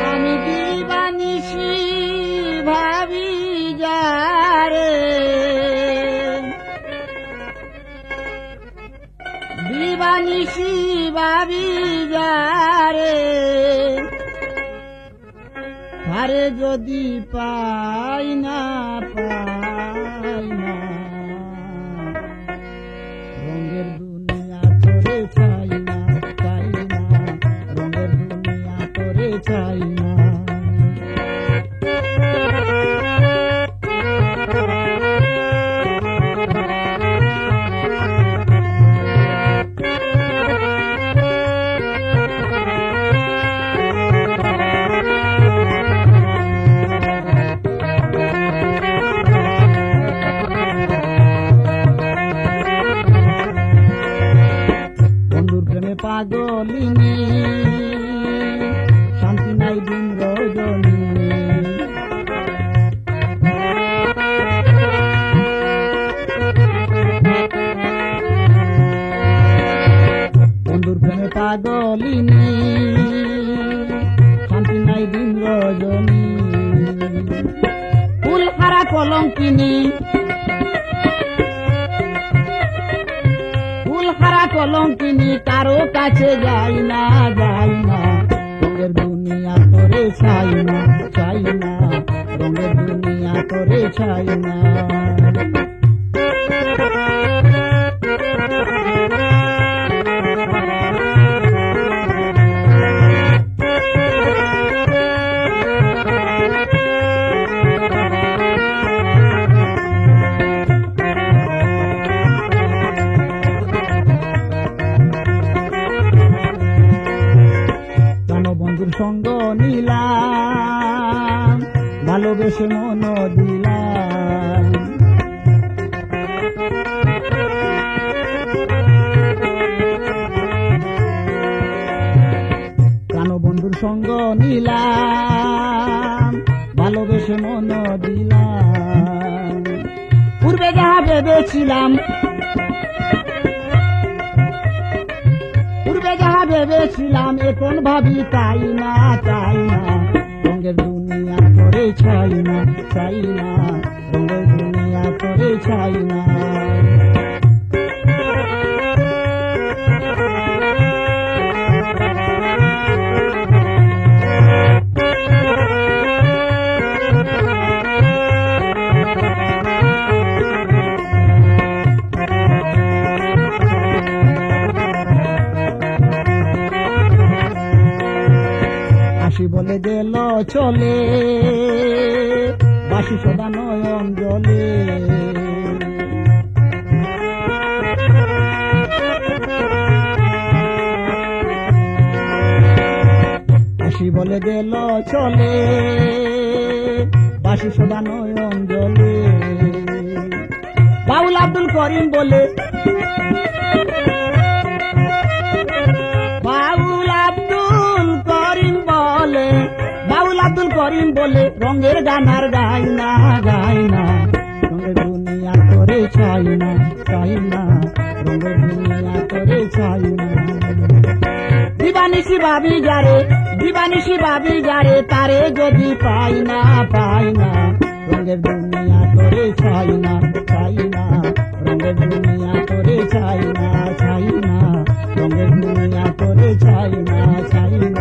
আমি দিবানিশি ভাবি যারে, দিবানিশি ভাবি যারে, আরে যদি পাই না পাই না, রঙের দুনিয়া তোরে চাই না চাই না, রঙের দুনিয়া তোরে চাই না। পাগলিনী শান্তি নাই দিন রজনী, বন্ধুর প্রেমে পাগলিনী শান্তি নাই দিন রজনী, ফুল হারা কলঙ্কিনী কলঙ্কিনী কারো কাছে যাই না যাই না, রঙের দুনিয়া তোরে চাই না চাই না, রঙের দুনিয়া তোরে চাই না। বন্ধুর সঙ্গ নিলাম ভালোবেসে মন দিলাম, কেন বন্ধুর সঙ্গ নিলাম ভালোবেসে মন দিলাম, পূর্বে যাহা ভেবেছিলাম যাহা ভেবেছিলাম এখন ভাবি তাই না চাই না, রঙের দুনিয়া তোরে চাই না চাই না, রঙের দুনিয়া তোরে চাই না। বাঁশি বলে গেল চলে, বাঁশি সদা নয়ন জলে, বাঁশি বলে গেল চলে, বাঁশি সদা নয়ন জলে, বাউল আব্দুল করিম বলে করিম বলে রঙের গানার গাই না গাই না, রঙের দুনিয়া তোরে চাই না চাই না, রঙের দুনিয়া তোরে চাই না। দিবানিশি ভাবি যারে, দিবানিশি ভাবি যারে, তারে যদি পাই না পাই না, রঙের দুনিয়া তোরে চাই না চাই না, রঙের দুনিয়া তোরে চাই না চাই না, রঙের দুনিয়া তোরে চাই না চাই না।